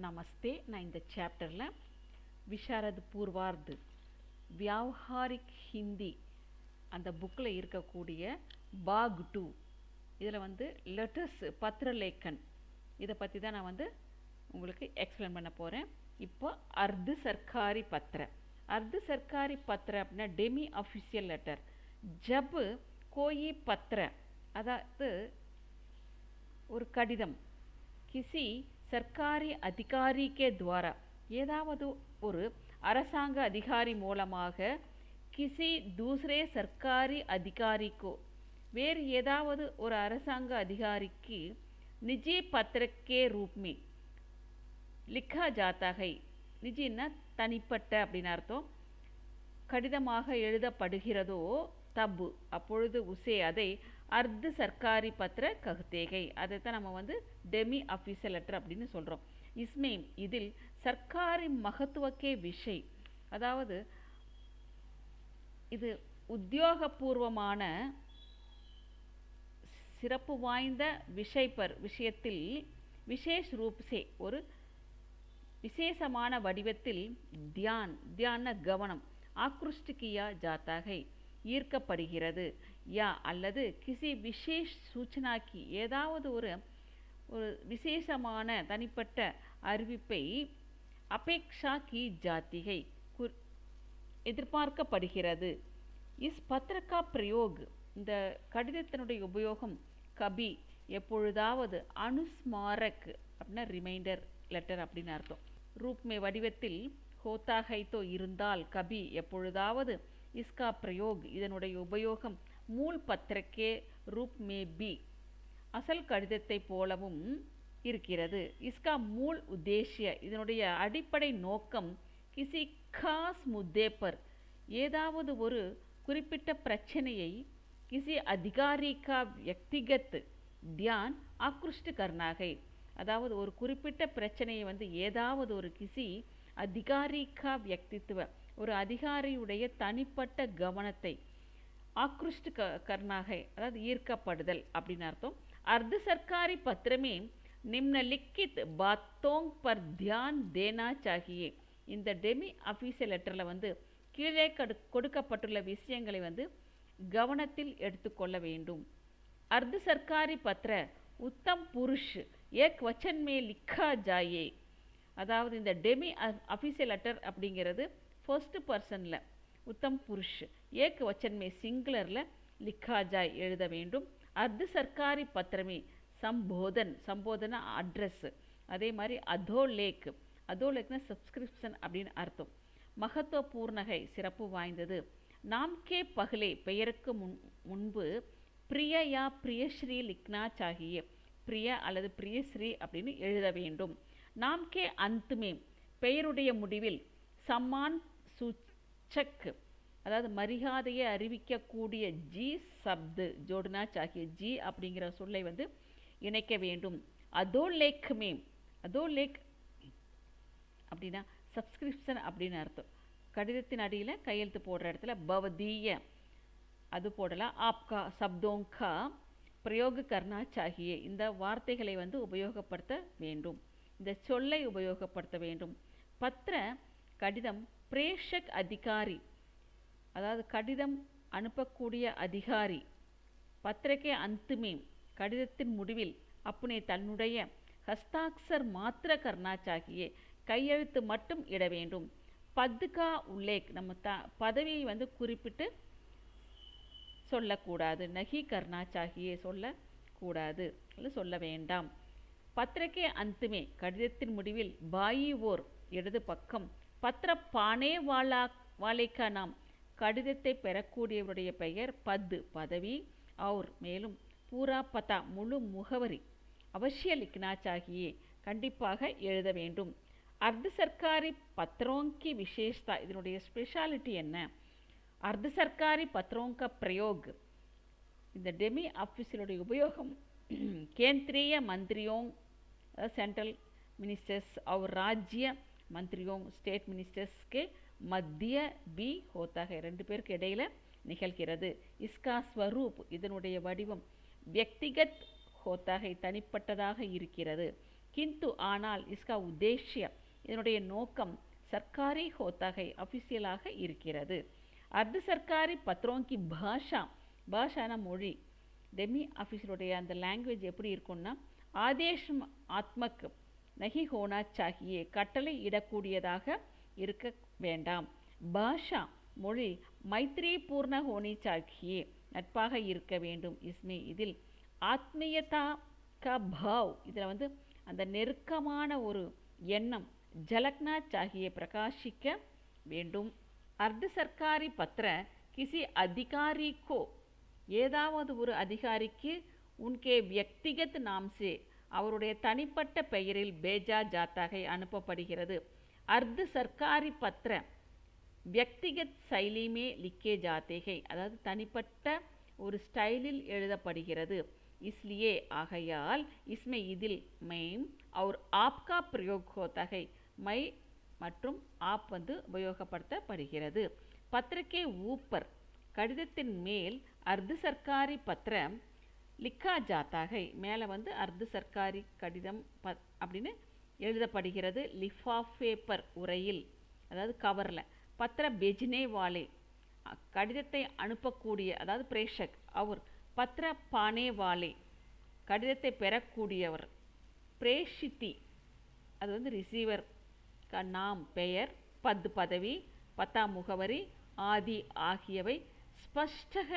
நமஸ்தே. நான் இந்த சாப்டரில் விஷாரத் பூர்வார்த் வியாவஹாரிக் ஹிந்தி அந்த புக்கில் இருக்கக்கூடிய பாக் 2 இதில் லெட்டர்ஸ் பத்ரலேக்கன் இதை பற்றி தான் நான் உங்களுக்கு எக்ஸ்பிளைன் பண்ண போகிறேன். இப்போ அர்த் சர்க்காரி பத்திர அப்படின்னா டெமி அஃபிஷியல் லெட்டர். ஜப் கோயி பத்திர அதாவது ஒரு கடிதம் கிசி சர்க்காரி அதிகாரி கே துவாரா ஏதாவது ஒரு அரசாங்க அதிகாரி மூலமாக கிசி தூசரே சர்க்காரி அதிகாரிக்கோ வேறு ஏதாவது ஒரு அரசாங்க அதிகாரிக்கு நிஜி பத்திரக்கே ரூப்மே லிखा जाता है. நிஜின்னா தனிப்பட்ட அப்படின்னு அர்த்தம். கடிதமாக எழுதப்படுகிறதோ தப்பு அப்பொழுது உசே அதை அர்த் சர்க்காரி பத்திர கஹ்தேகை. அதைத்தான் நம்ம டெமி அஃபீஷியல் லெட்டர் அப்படின்னு சொல்கிறோம். இதில் சர்க்காரி மகத்துவக்கே விஷய் அதாவது இது உத்தியோகபூர்வமான சிறப்பு வாய்ந்த விஷயத்தில் விசேஷ் ரூப்சே ஒரு விசேஷமான வடிவத்தில் தியான கவனம் ஆக்ருஷ்ட் கியா ஜாத்தாகை ஈர்க்கப்படுகிறது. யா அல்லது கிசி விசேஷ் சூச்சனாக்கி ஏதாவது ஒரு விசேஷமான தனிப்பட்ட அறிவிப்பை அபேக்ஷா கி ஜாத்திகை எதிர்பார்க்கப்படுகிறது. இஸ் பத்திரக்கா பிரயோக் இந்த கடிதத்தினுடைய உபயோகம் கபி எப்பொழுதாவது அனுஸ்மாரக் அப்படின்னா ரிமைண்டர் லெட்டர் அப்படின்னு அர்த்தம். ரூப்மே வடிவத்தில் ஹோத்தாகைத்தோ இருந்தால் கபி எப்பொழுதாவது இஸ்கா பிரயோக் இதனுடைய உபயோகம் மூல் பத்திரக்கே ரூப் மே பி அசல் கடிதத்தை போலவும் இருக்கிறது. இஸ்கா மூல் உத்தேசிய இதனுடைய அடிப்படை நோக்கம் கிசி காஸ் முத்தேப்பர் ஏதாவது ஒரு குறிப்பிட்ட பிரச்சனையை கிசி அதிகாரி கா வியக்திகத் தியான் ஆக்ருஷ்ட் கர்னாகை அதாவது ஒரு குறிப்பிட்ட பிரச்சனையை ஏதாவது ஒரு கிசி அதிகாரி கா வியக்தித்துவ ஒரு அதிகாரியுடைய தனிப்பட்ட கவனத்தை ஆக்ருஷ்ட் கர்னாகை அதாவது ஈர்க்கப்படுதல் அப்படின்னு அர்த்தம். அர்த் சர்க்காரி பத்திரமே நிம்னலிக்கித் பாத்தோங் பர் தியான் தேனா சாகியே இந்த டெமி அஃபீஷியல் லெட்டரில் கீழே கொடுக்கப்பட்டுள்ள விஷயங்களை கவனத்தில் எடுத்துக்கொள்ள வேண்டும். அர்த் சர்க்காரி பத்திர உத்தம் புருஷ் ஏக் வச்சன் மே லிखा जाए அதாவது இந்த டெமி அஃபீஷியல் லெட்டர் அப்படிங்கிறது ஃபர்ஸ்ட் பர்சனில் உத்தம் புருஷ் ஏக் வச்சன் மே சிங்குலரில் லிखा जाए எழுத வேண்டும். அர்த் சர்க்காரி பத்திரமே சம்போதனா அட்ரஸ். அதே மாதிரி அதோலேக்னா சப்ஸ்கிரிப்ஷன் அப்படின்னு அர்த்தம். மகத்துவபூர்ணகை சிறப்பு வாய்ந்தது. நாம்கே பகலே பெயருக்கு முன்பு பிரிய யா பிரியஸ்ரீ லிக்னா சாகிய பிரிய அல்லது பிரியஸ்ரீ அப்படின்னு எழுத வேண்டும். நாம்கே அந்த்மே பெயருடைய முடிவில் சம்மான் சூச்சக் அதாவது மரியாதையை அறிவிக்கக்கூடிய ஜி சப்து ஜோடுனா சாகிய ஜி அப்படிங்கிற சொல்லை இணைக்க வேண்டும். அதோலேக் அப்படின்னா சப்ஸ்கிரிப்ஷன் அப்படின்னு அர்த்தம். கடிதத்தின் அடியில் கையெழுத்து போடுற இடத்துல பவதீய அது போடலாம். ஆப்கா சப்தோங்கா பிரயோக கர்னா சாகியே இந்த வார்த்தைகளை உபயோகப்படுத்த வேண்டும். இந்த சொல்லை உபயோகப்படுத்த வேண்டும். பத்திர கடிதம் பிரேஷக் அதிகாரி அதாவது கடிதம் அனுப்பக்கூடிய அதிகாரி பத்திரக்கே அந்துமே கடிதத்தின் முடிவில் அப்புனே தன்னுடைய ஹஸ்தாக்சர் மாத்திர கர்னா சாகியே கையெழுத்து மட்டும் இட வேண்டும். பத்துகா உல்லேக் நம்ம பதவியை குறிப்பிட்டு சொல்லக்கூடாது. நகி கர்னா சாகியே சொல்லக்கூடாது சொல்ல வேண்டாம். பத்திரக்கே அந்துமே கடிதத்தின் முடிவில் பாயி ஓர் இடது பக்கம் பத்திர பானே வாலேக்கா நாம் கடிதத்தை பெறக்கூடியவருடைய பெயர் பதவி और மேலும் பூரா பதா முழு முகவரி அவசிய லிக்னா சாகியே கண்டிப்பாக எழுத வேண்டும். அர்த் சர்க்காரி பத்திரோங்கி விசேஷதா இதனுடைய ஸ்பெஷாலிட்டி என்ன? அர்த் சர்க்காரி பத்திரோங்க பிரயோக் இந்த டெமி ஆஃபீஸிலுடைய உபயோகம் கேந்திரிய மந்திரியோங் சென்ட்ரல் மினிஸ்டர்ஸ் और राज्य मंत्रियों स्टेट मिनिस्टर्स के மத்திய பி ஹோத்தாக ரெண்டு பேருக்கு இடையில் நிகழ்கிறது. இஸ்கா ஸ்வரூப் இதனுடைய வடிவம் வியக்திகத் ஹோத்தாக தனிப்பட்டதாக இருக்கிறது. किंतु ஆனால் इसका उद्देश्य இதனுடைய நோக்கம் சர்க்காரி होता है அஃபிஷியலாக இருக்கிறது. अर्ध सरकारी पत्रों की भाषा பாஷான மொழி டெமி ஆஃபீஸருடைய அந்த லாங்குவேஜ் எப்படி இருக்கும்னா ஆதேஷம் ஆத்மக் நஹி ஹோனா சாஹியே கட்டளை இடக்கூடியதாக இருக்க வேண்டாம். பாஷா மொழி மைத்ரி பூர்ண ஹோனி சாஹியே நட்பாக இருக்க வேண்டும். இஸ்மே இதில் ஆத்மீயதா கா பாவ் இதில் வந்து அந்த நெருக்கமான ஒரு எண்ணம் ஜலக்னா சாஹியே பிரகாசிக்க வேண்டும். अर्ध सरकारी पत्र किसी अधिकारी को ஏதாவது ஒரு அதிகாரிக்கு உன்கே व्यक्तिगत नाम से அவருடைய தனிப்பட்ட பெயரில் பேஜா ஜாத்தாகை அனுப்பப்படுகிறது. अर्ध सरकारी पत्र व्यक्तिगत शैली में लिखे जाते हैं அதாவது தனிப்பட்ட ஒரு ஸ்டைலில் எழுதப்படுகிறது. इसलिए ஆகையால் इसमें இதில் மெய்ம் और आपका प्रयोग होता है மை மற்றும் ஆப் வந்து உபயோகப்படுத்தப்படுகிறது. பத்திரக்கே ஊப்பர் கடிதத்தின் மேல் அர்த்த சர்க்காரி பத்திரம் லிக்கா ஜாத்தாகை மேலே வந்து அர்த்த சர்க்காரி கடிதம் அப்படின்னு எழுதப்படுகிறது. லிஃபாஃபே பர் உரையில் அதாவது கவரில் பத்திர பெஜ்னே வாலே கடிதத்தை அனுப்பக்கூடிய அதாவது பிரேஷக் அவர் பத்திர பானே வாலே கடிதத்தை பெறக்கூடியவர் பிரேஷித்தி அது வந்து ரிசீவர் நாம் பெயர் பத் பதவி பத்தா முகவரி ஆதி ஆகியவை ஸ்பஷ்டக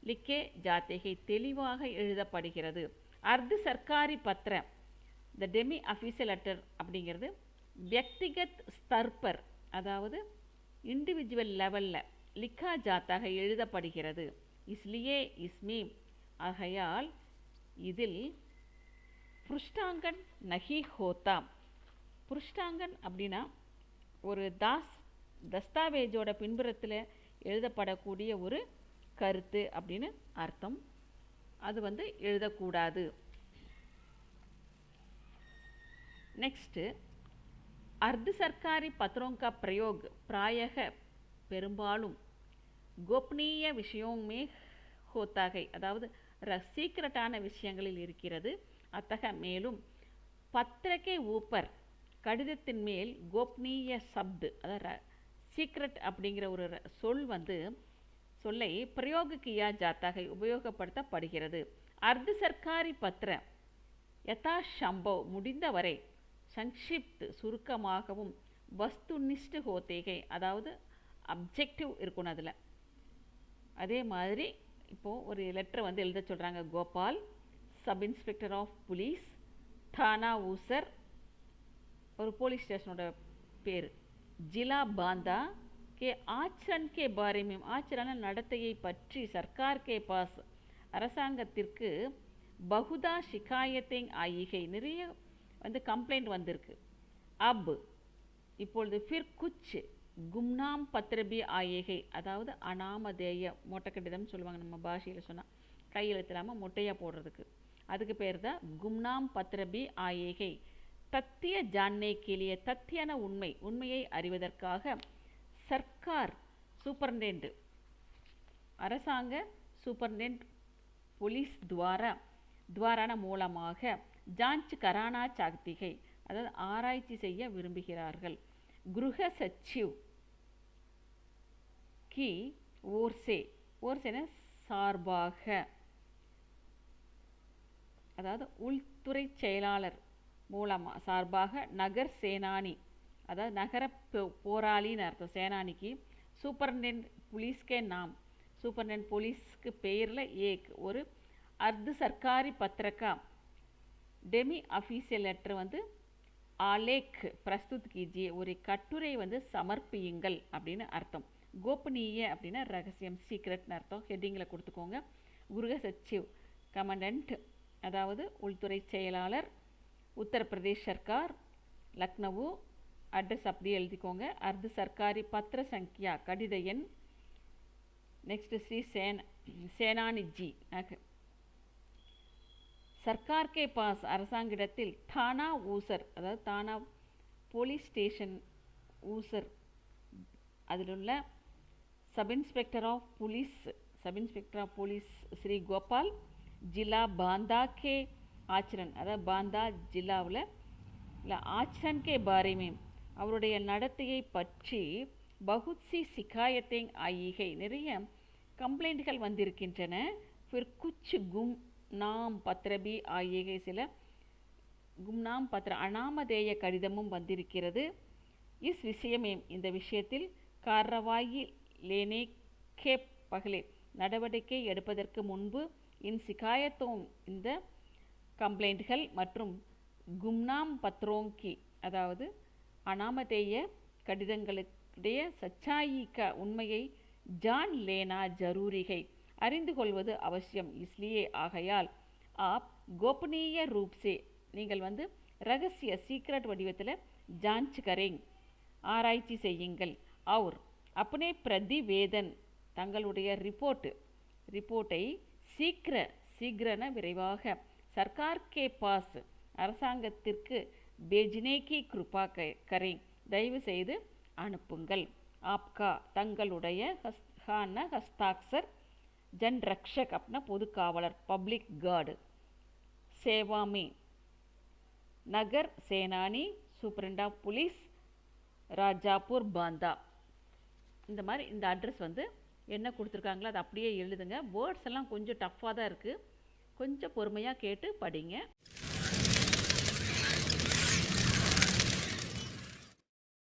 லிக்கே ஜாத்தேகை தெளிவாக எழுதப்படுகிறது. அர்த்த சர்க்காரி பத்திர த டெமி அஃபீஷியல் லெட்டர் அப்படிங்கிறது வியக்திகத் ஸ்தர்பர் அதாவது இண்டிவிஜுவல் லெவலில் லிக்கா ஜாத்தாக எழுதப்படுகிறது. இஸ்லியே இஸ்மி ஆகையால் இதில் புருஷ்டாங்கன் நஹி ஹோத்தா புருஷ்டாங்கன் அப்படின்னா ஒரு தஸ்தாவேஜோட பின்புறத்தில் எழுதப்படக்கூடிய ஒரு கருத்து அப்படின்னு அர்த்தம். அது வந்து எழுதக்கூடாது. நெக்ஸ்ட்டு अर्ध सरकारी पत्रों का प्रयोग प्रायः பெரும்பாலும் கோப்னீய விஷயோं में होता है அதாவது சீக்ரெட்டான விஷயங்களில் இருக்கிறது. அத்தக மேலும் பத்திரக்கே ஊப்பர் கடிதத்தின் மேல் கோப்னீய சப்து அதாவது சீக்ரெட் அப்படிங்கிற ஒரு சொல் வந்து சொல்லை பிரயோக கியா ஜாத்தாக உபயோகப்படுத்தப்படுகிறது. அர்த்த சர்க்காரி பத்திர யதா சம்பவ் முடிந்தவரை சங்ஷிப்த் சுருக்கமாகவும் வஸ்துனிஷ்ட ஹோத்தேகை அதாவது அப்ஜெக்டிவ் இருக்கணும் அதில். அதே மாதிரி இப்போது ஒரு லெட்டர் வந்து எழுத சொல்கிறாங்க. Gopal sub inspector of police தானா ஊசர் ஒரு போலீஸ் ஸ்டேஷனோட பேர் ஜிலா பாந்தா கே ஆச்சரன் கே பாரிமியம் ஆச்சரண நடத்தையை பற்றி சர்க்கார் கே பாஸ் அரசாங்கத்திற்கு பகுதா ஷிகாயத்தேங் ஆயிகை நிறைய வந்து கம்ப்ளைண்ட் வந்திருக்கு. அப் இப்பொழுது ஃபிர் குச் கும்னாம் பத்திரபி ஆயேகை அதாவது அனாமதேய மொட்டை கடிதம் சொல்லுவாங்க நம்ம பாஷையில் சொன்னால் கையெழுத்து இல்லாமல் மொட்டையாக போடுறதுக்கு அதுக்கு பேர் தான் கும்னாம் பத்திரபி ஆயேகை. தத்திய ஜான்னே கேலிய தத்தியான உண்மையை அறிவதற்காக சர்க்கார் சூப்பர்டென்ட் அரசாங்க சூப்பர்டென்ட் போலீஸ் துவாரான மூலமாக ஜான்ச் கரானா சாக்திகை அதாவது ஆராய்ச்சி செய்ய விரும்புகிறார்கள். குருஹ சச்சிவ் கி ஓர்சேன சார்பாக அதாவது உள்துறை செயலாளர் மூலமாக சார்பாக நகர் சேனானி அதாவது நகர போராளின்னு அர்த்தம் சேனானிக்கு சூப்பர்டென்ட் போலீஸ்கே நாம் சூப்பர்டென்ட் போலீஸ்க்கு பெயரில் ஏக் ஒரு அர்த்த சர்க்காரி பத்திரக்கா டெமி அஃபீஷியல் லெட்டர் வந்து ஆலேக் பிரஸ்துத் கீஜியே ஒரு கட்டுரை வந்து சமர்ப்பியுங்கள் அப்படின்னு அர்த்தம். கோப்பனீய அப்படின்னா ரகசியம் சீக்ரெட்னு அர்த்தம். ஹெட்டிங்கில் கொடுத்துக்கோங்க. குருக சச்சிவ் கமாண்டன்ட் அதாவது உள்துறை செயலாளர் உத்தரப்பிரதேஷ் சர்க்கார் லக்னவு அட்ரஸ் அப்படியே எழுதிக்கோங்க. அர்த்த சர்க்காரி பத்திர சங்கியா கடித எண். நெக்ஸ்ட் ஸ்ரீ சேனானிஜி சர்க்கார் கே பாஸ் அரசாங்கிடத்தில் தானா ஊசர் அதாவது தானா போலீஸ் ஸ்டேஷன் ஊசர் அதில் உள்ள sub inspector of police Shri Gopal ஜிலா பாந்தா கே ஆச்சரன் அதாவது பாந்தா ஜில்லாவில் இல்லை ஆச்சரன் கே பாரே में அவருடைய நடத்தையை பற்றி பகுத் சி சிகாயத்தேங் ஆயிகை நிறைய கம்ப்ளைண்ட்கள் வந்திருக்கின்றன. फिर कुछ गुमनाम पत्र भी आए சில கும்நாம் பத்திர அனாமதேய கடிதமும் வந்திருக்கிறது. இஸ் விஷயமே இந்த விஷயத்தில் காரவாயி லேனே கே பகலே நடவடிக்கை எடுப்பதற்கு முன்பு இன் சிகாயத்தோம் இந்த கம்ப்ளைண்ட்கள் மற்றும் கும்நாம் பத்ரோங்கி அதாவது அனாமதேய கடிதங்களுடைய சச்சாயிக்க உண்மையை ஜான் லேனா ஜரூரிகை அறிந்து கொள்வது அவசியம். இஸ்லியே ஆகையால் ஆப் கோபனீய ரூப்சே நீங்கள் ரகசிய சீக்ரெட் வடிவத்தில் ஜான்ச் கரேங் ஆராய்ச்சி செய்யுங்கள். அவர் அப்னே பிரதிவேதன் தங்களுடைய ரிப்போர்ட்டை சீக்கிரன விரைவாக சர்க்கார் கே பாஸ் அரசாங்கத்திற்கு பேஜ்னே கி கிருபா கரேங் தயவு செய்து அனுப்புங்கள். ஆப்கா தங்களுடைய ஹஸ்தாக்சர் ஜன் ரக்ஷக் அப்னா பொது காவலர் பப்ளிக் கார்டு சேவாமே நகர் சேனானி superintendent of police Rajapur Banda. இந்த மாதிரி இந்த அட்ரஸ் என்ன கொடுத்துருக்காங்களோ அதை அப்படியே எழுதுங்க. வேர்ட்ஸ் எல்லாம் கொஞ்சம் டஃப்பாக தான் இருக்குது, கொஞ்சம் பொறுமையாக கேட்டு படிங்க.